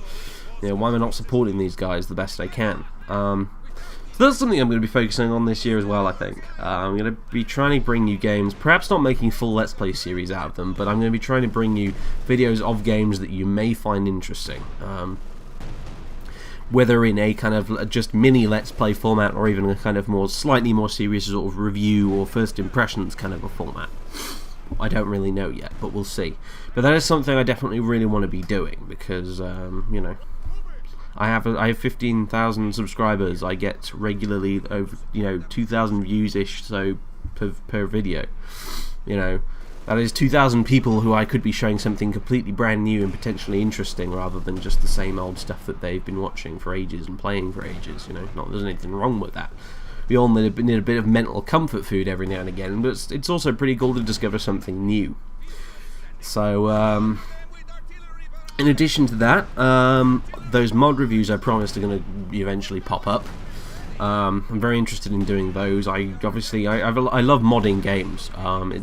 Why am I not supporting these guys the best I can? So that's something I'm going to be focusing on this year as well, I think. I'm going to be trying to bring you games, perhaps not making full Let's Play series out of them, but I'm going to be trying to bring you videos of games that you may find interesting. whether in a kind of just mini Let's Play format or even a kind of slightly more serious sort of review or first impressions kind of a format. I don't really know yet, but we'll see. But that is something I definitely really want to be doing because, you know, I have 15,000 subscribers. I get regularly over 2,000 views ish per video. You know, that is 2,000 people who I could be showing something completely brand new and potentially interesting, rather than just the same old stuff that they've been watching for ages and playing for ages. You know, there's anything wrong with that. We all need a bit of mental comfort food every now and again, but it's also pretty cool to discover something new. So, in addition to that, those mod reviews I promised are going to eventually pop up. I'm very interested in doing those. I love modding games.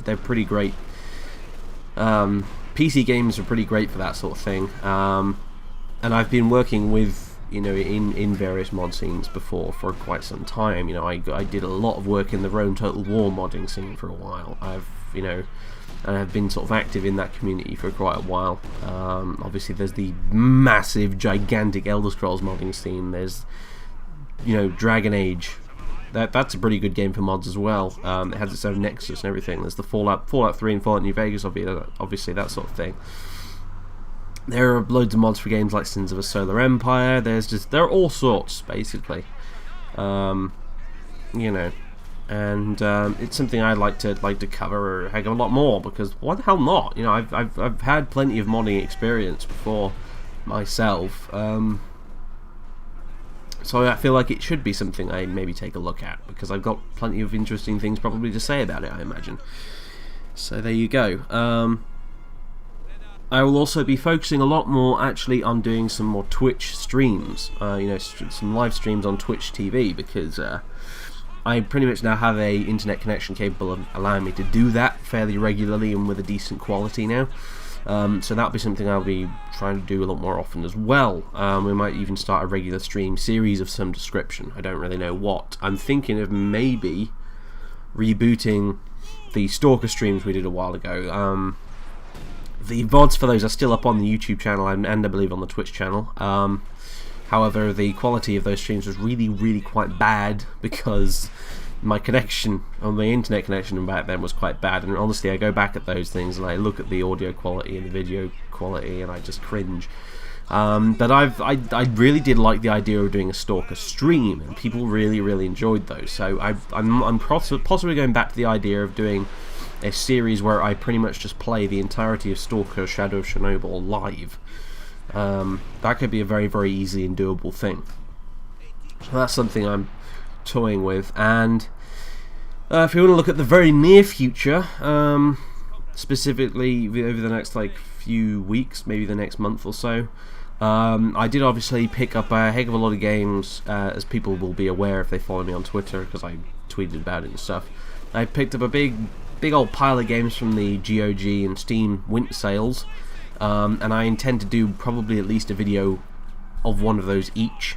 They're pretty great. PC games are pretty great for that sort of thing. And I've been working with, in various mod scenes before for quite some time. I did a lot of work in the Rome Total War modding scene for a while. And I've been sort of active in that community for quite a while. Obviously there's the massive, gigantic Elder Scrolls modding scene. There's, Dragon Age. That's a pretty good game for mods as well. It has its own Nexus and everything. There's the Fallout 3 and Fallout New Vegas, obviously that sort of thing. There are loads of mods for games like Sins of a Solar Empire. There are all sorts, basically. And it's something I'd like to cover a heck of a lot more, because why the hell not? I've had plenty of modding experience before myself. So I feel like it should be something I maybe take a look at, because I've got plenty of interesting things probably to say about it, I imagine. So there you go. I will also be focusing a lot more actually on doing some more Twitch streams, some live streams on Twitch TV, because I pretty much now have a internet connection capable of allowing me to do that fairly regularly and with a decent quality now. So that'll be something I'll be trying to do a lot more often as well. We might even start a regular stream series of some description. I don't really know what. I'm thinking of maybe rebooting the Stalker streams we did a while ago. The VODs for those are still up on the YouTube channel and I believe on the Twitch channel. However, the quality of those streams was really, really quite bad, because my connection, on the internet connection back then, was quite bad. And honestly, I go back at those things and I look at the audio quality and the video quality and I just cringe. But I really did like the idea of doing a Stalker stream, and people really, really enjoyed those. So I'm possibly going back to the idea of doing a series where I pretty much just play the entirety of Stalker Shadow of Chernobyl live. That could be a very, very easy and doable thing. So that's something I'm toying with. And if you want to look at the very near future, specifically over the next few weeks, maybe the next month or so, I did obviously pick up a heck of a lot of games, as people will be aware if they follow me on Twitter, because I tweeted about it and stuff. I picked up a big old pile of games from the GOG and Steam winter sales, and I intend to do probably at least a video of one of those each.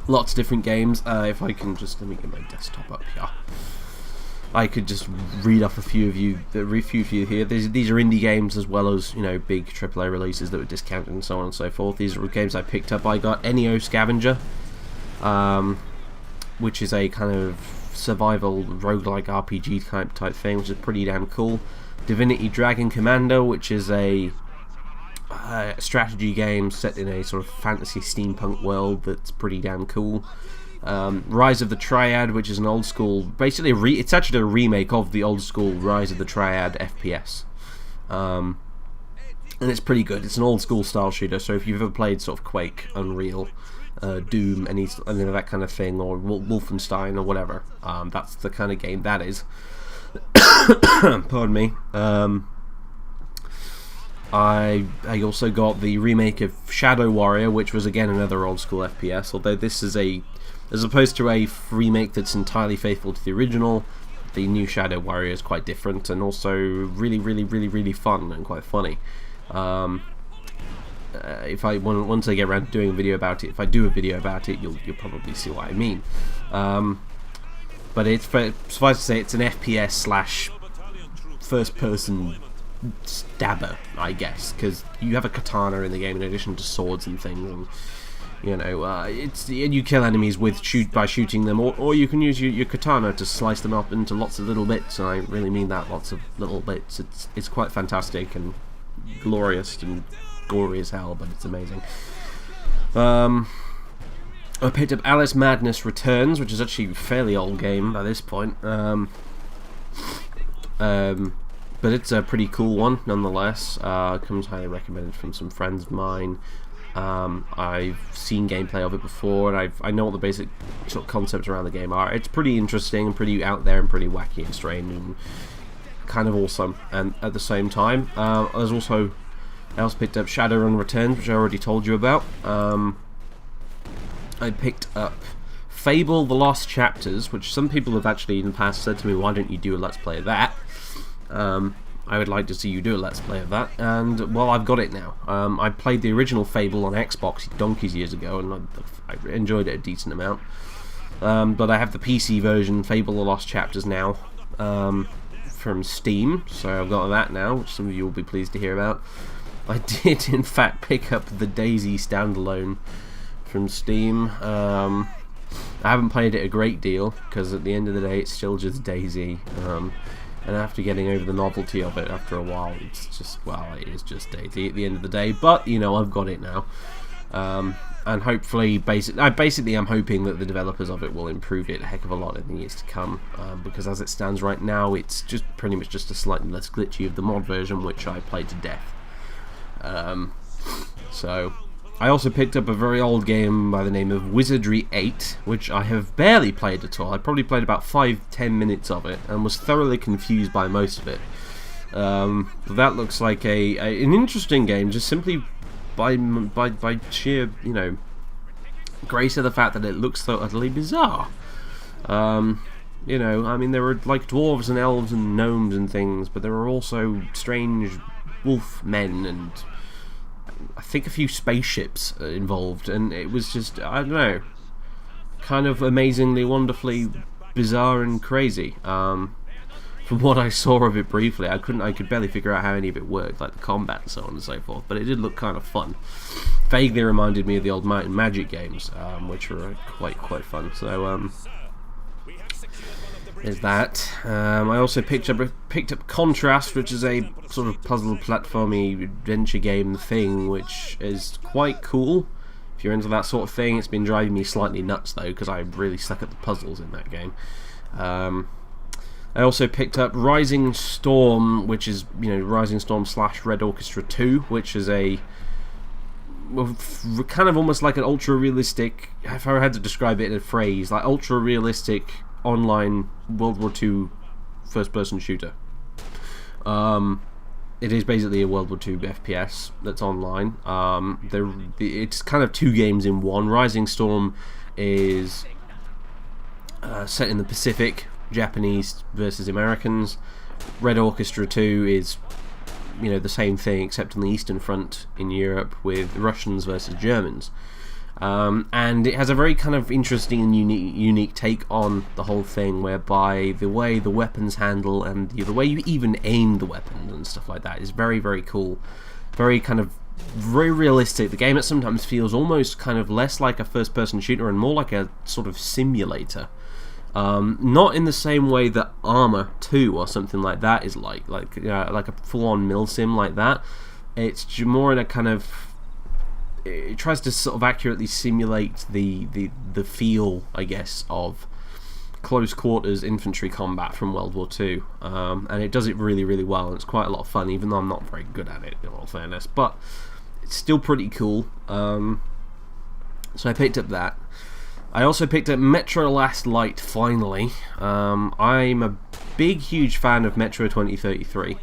Lots of different games. If I can just, let me get my desktop up here. I could just read off a few of you here. These are indie games as well as big AAA releases that were discounted and so on and so forth. These are games I picked up. I got Neo Scavenger, which is a kind of survival roguelike RPG type thing, which is pretty damn cool. Divinity Dragon Commando, which is a strategy game set in a sort of fantasy steampunk world that's pretty damn cool. Rise of the Triad, which is an old school, basically it's actually a remake of the old school Rise of the Triad FPS, and it's pretty good. It's an old school style shooter, so if you've ever played sort of Quake, Unreal, Doom, any that kind of thing, or Wolfenstein or whatever, that's the kind of game that is. Pardon me. I also got the remake of Shadow Warrior, which was again another old school FPS, although this is as opposed to a remake that's entirely faithful to the original, the new Shadow Warrior is quite different and also really, really, really, really fun and quite funny. Once I get around to doing a video about it, if I do a video about it, you'll probably see what I mean. But suffice to say, it's an FPS / first person stabber, I guess, because you have a katana in the game in addition to swords and things, and you know, and you kill enemies by shooting them, or you can use your katana to slice them up into lots of little bits, and I really mean that, lots of little bits. It's quite fantastic and glorious and gory as hell, but it's amazing. I picked up Alice Madness Returns, which is actually a fairly old game by this point. But it's a pretty cool one nonetheless. Comes highly recommended from some friends of mine. I've seen gameplay of it before, and I know what the basic sort of concepts around the game are. It's pretty interesting and pretty out there and pretty wacky and strange and kind of awesome. And at the same time, I also picked up Shadowrun Returns, which I already told you about. I picked up Fable: The Lost Chapters, which some people have actually in the past said to me, why don't you do a Let's Play of that? I would like to see you do a Let's Play of that, and well, I've got it now. I played the original Fable on Xbox donkeys years ago, and I enjoyed it a decent amount. But I have the PC version, Fable: The Lost Chapters, now from Steam, so I've got that now, which some of you will be pleased to hear about. I did, in fact, pick up the DayZ standalone from Steam. I haven't played it a great deal, because at the end of the day, it's still just DayZ. And after getting over the novelty of it after a while, it's just, well, it is just DayZ at the end of the day. But, you know, I've got it now. And hopefully, I'm hoping that the developers of it will improve it a heck of a lot in the years to come. Because as it stands right now, it's just pretty much just a slightly less glitchy of the mod version, which I played to death. So I also picked up a very old game by the name of Wizardry 8, which I have barely played at all. I probably played about 5-10 minutes of it and was thoroughly confused by most of it. That looks like an interesting game, just simply by sheer, you know, grace of the fact that it looks so utterly bizarre. You know, I mean, there are like dwarves and elves and gnomes and things, but there are also strange wolf men and I think a few spaceships involved, and it was just, I don't know, kind of amazingly, wonderfully bizarre and crazy. From what I saw of it briefly, I could barely figure out how any of it worked, like the combat and so on and so forth, but it did look kind of fun. Vaguely reminded me of the old Might and Magic games, which were quite fun. So there's that. I also picked up Contrast, which is a sort of puzzle platformy adventure game thing, which is quite cool. If you're into that sort of thing, it's been driving me slightly nuts though, because I really suck at the puzzles in that game. I also picked up Rising Storm, which is, you know, Rising Storm / Red Orchestra 2, which is a kind of almost like an ultra realistic, if I had to describe it in a phrase, like ultra realistic online World War II first-person shooter. It is basically a World War II FPS that's online. It's kind of two games in one. Rising Storm is set in the Pacific, Japanese versus Americans. Red Orchestra 2 is, you know, the same thing except on the Eastern Front in Europe with Russians versus Germans. And it has a very kind of interesting and unique take on the whole thing, whereby the way the weapons handle and the way you even aim the weapons and stuff like that is very, very cool. Very kind of very realistic. The game, it sometimes feels almost kind of less like a first-person shooter and more like a sort of simulator. Not in the same way that Arma 2 or something like that is like a full-on milsim like that. It's more in a kind of, it tries to sort of accurately simulate the feel, I guess, of close quarters infantry combat from World War II, and it does it really, really well, and it's quite a lot of fun, even though I'm not very good at it, in all fairness, but it's still pretty cool. So I picked up that. I also picked up Metro Last Light, finally. I'm a big, huge fan of Metro 2033.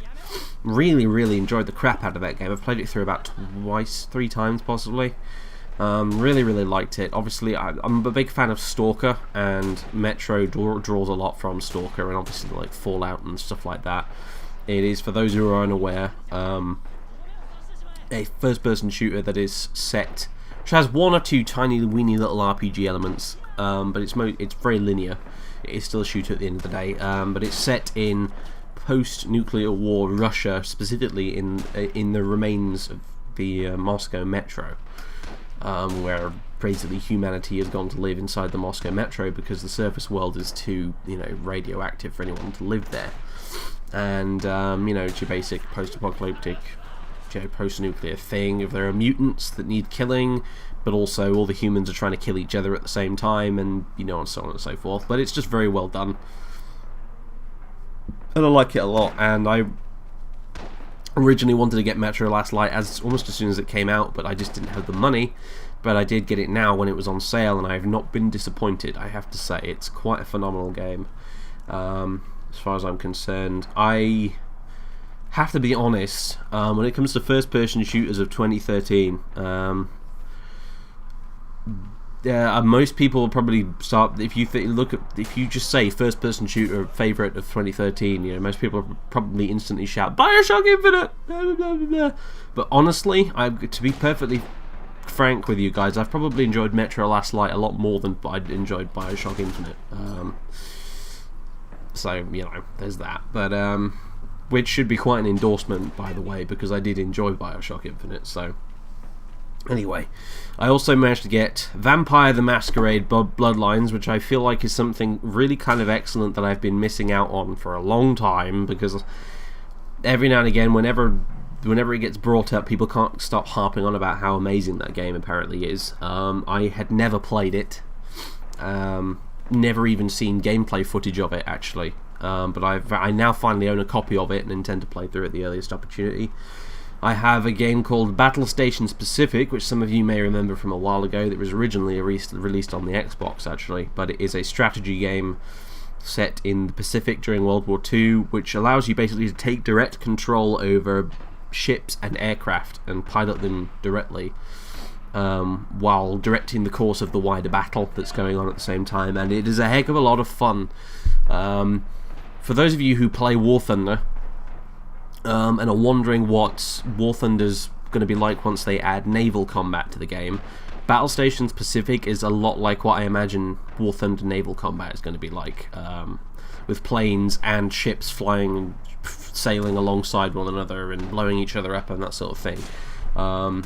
Really, really enjoyed the crap out of that game. I've played it through about three times possibly. Really, really liked it. Obviously, I'm a big fan of Stalker, and Metro draws a lot from Stalker, and obviously like Fallout and stuff like that. It is, for those who are unaware, a first-person shooter that is set, which has one or two tiny, weeny little RPG elements, but it's very linear. It is still a shooter at the end of the day, but it's set in post-nuclear war Russia, specifically in the remains of the Moscow metro, where basically humanity has gone to live inside the Moscow metro because the surface world is too, radioactive for anyone to live there. And it's your basic post-apocalyptic, post-nuclear thing. If there are mutants that need killing, but also all the humans are trying to kill each other at the same time, and and so on and so forth. But it's just very well done, and I like it a lot. And I originally wanted to get Metro Last Light almost as soon as it came out, but I just didn't have the money. But I did get it now when it was on sale, and I have not been disappointed. I have to say, it's quite a phenomenal game, as far as I'm concerned. I have to be honest, when it comes to first-person shooters of 2013, most people will probably start, if you just say first-person shooter favorite of 2013, most people will probably instantly shout BioShock Infinite, blah, blah, blah, blah. But honestly, to be perfectly frank with you guys, I've probably enjoyed Metro Last Light a lot more than I'd enjoyed BioShock Infinite. So there's that. But which should be quite an endorsement, by the way, because I did enjoy BioShock Infinite. So anyway, I also managed to get Vampire the Masquerade Bloodlines, which I feel like is something really kind of excellent that I've been missing out on for a long time, because every now and again, whenever it gets brought up, people can't stop harping on about how amazing that game apparently is. I had never played it, never even seen gameplay footage of it actually, but I now finally own a copy of it and intend to play through it at the earliest opportunity. I have a game called Battle Station Pacific, which some of you may remember from a while ago, that was originally released on the Xbox actually, but it is a strategy game set in the Pacific during World War II, which allows you basically to take direct control over ships and aircraft and pilot them directly, while directing the course of the wider battle that's going on at the same time, and it is a heck of a lot of fun. For those of you who play War Thunder and are wondering what War Thunder's going to be like once they add naval combat to the game, Battle Stations Pacific is a lot like what I imagine War Thunder naval combat is going to be like, with planes and ships flying and sailing alongside one another and blowing each other up and that sort of thing.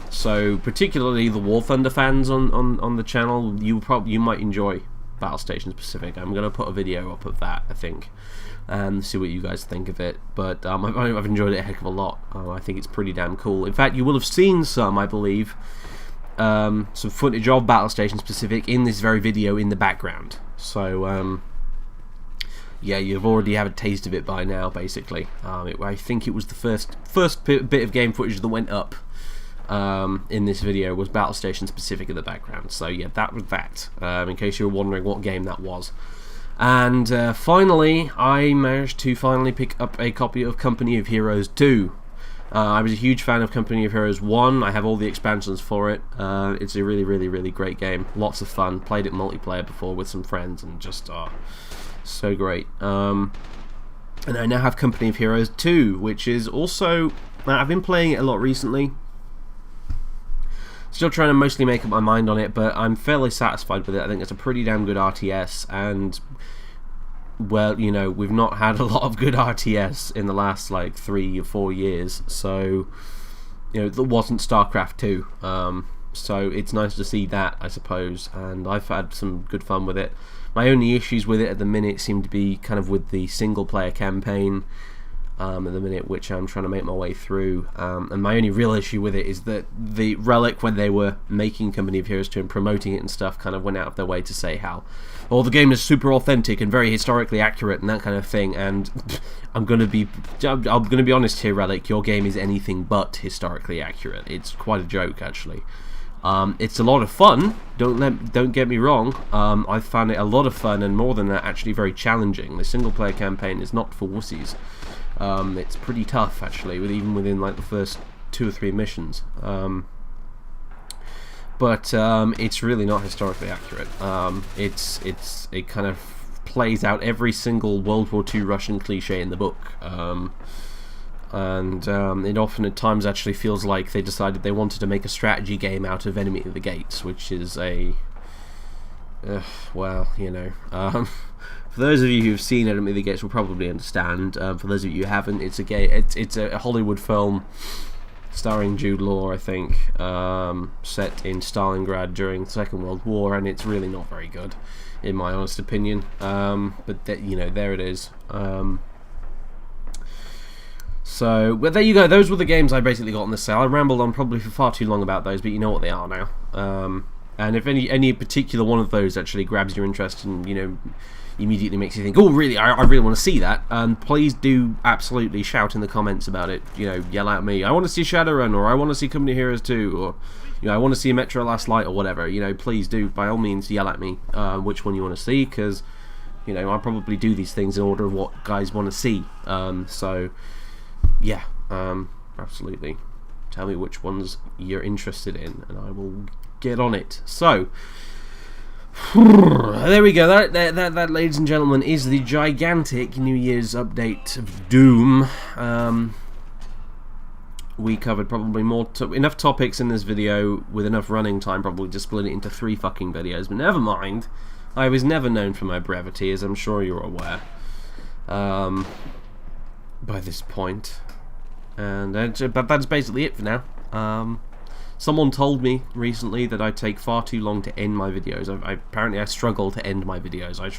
So particularly the War Thunder fans on the channel, you might enjoy Battle Stations Pacific. I'm going to put a video up of that, I think, and see what you guys think of it. But I've enjoyed it a heck of a lot. I think it's pretty damn cool. In fact, you will have seen some, I believe, some footage of Battle Stations Pacific in this very video in the background. So yeah, you've already had a taste of it by now, basically. I think it was the first bit of game footage that went up in this video was Battle Stations Pacific in the background. So yeah, that was that, in case you were wondering what game that was. And finally, I managed to pick up a copy of Company of Heroes 2. I was a huge fan of Company of Heroes 1. I have all the expansions for it. It's a really, really, really great game. Lots of fun. Played it multiplayer before with some friends, and just so great. And I now have Company of Heroes 2, which is also... I've been playing it a lot recently. Still trying to mostly make up my mind on it, but I'm fairly satisfied with it. I think it's a pretty damn good RTS, and well, we've not had a lot of good RTS in the last like 3 or 4 years, so there wasn't StarCraft 2, so it's nice to see that, I suppose, and I've had some good fun with it. My only issues with it at the minute seem to be kind of with the single player campaign at the minute, which I'm trying to make my way through, and my only real issue with it is that the Relic, when they were making Company of Heroes 2 and promoting it and stuff, kind of went out of their way to say how the game is super authentic and very historically accurate and that kind of thing, and I'm gonna be honest here, Relic, your game is anything but historically accurate. It's quite a joke, actually. It's a lot of fun, don't get me wrong. I found it a lot of fun, and more than that, actually very challenging. The single player campaign is not for wussies. It's pretty tough, actually, even within like the first 2 or 3 missions. But it's really not historically accurate. It kind of plays out every single World War II Russian cliche in the book. And it often at times actually feels like they decided they wanted to make a strategy game out of Enemy at the Gates, which is a well, For those of you who've seen Enemy of the Gates will probably understand. For those of you who haven't, it's a Hollywood film starring Jude Law, I think, set in Stalingrad during the Second World War, and it's really not very good, in my honest opinion. But there it is. So, well, there you go. Those were the games I basically got on the sale. I rambled on probably for far too long about those, but you know what they are now. And if any particular one of those actually grabs your interest and, immediately makes you think, oh, really, I really want to see that, please do absolutely shout in the comments about it. Yell at me, I want to see Shadowrun, or I want to see Company Heroes 2, or I want to see Metro Last Light, or whatever. Please do, by all means, yell at me which one you want to see, because I probably do these things in order of what guys want to see. So yeah, absolutely, tell me which ones you're interested in and I will get on it. So there we go. That, ladies and gentlemen, is the gigantic New Year's update of Doom. We covered probably enough topics in this video with enough running time probably to split it into 3 fucking videos, but never mind. I was never known for my brevity, as I'm sure you're aware by this point. But that's basically it for now. Someone told me recently that I take far too long to end my videos. Apparently I struggle to end my videos. I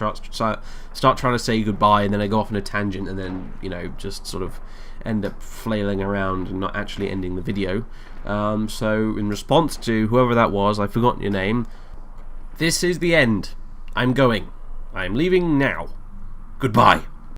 start trying to say goodbye, and then I go off on a tangent, and then just sort of end up flailing around and not actually ending the video. So in response to whoever that was, I've forgotten your name, this is the end. I'm going. I'm leaving now. Goodbye.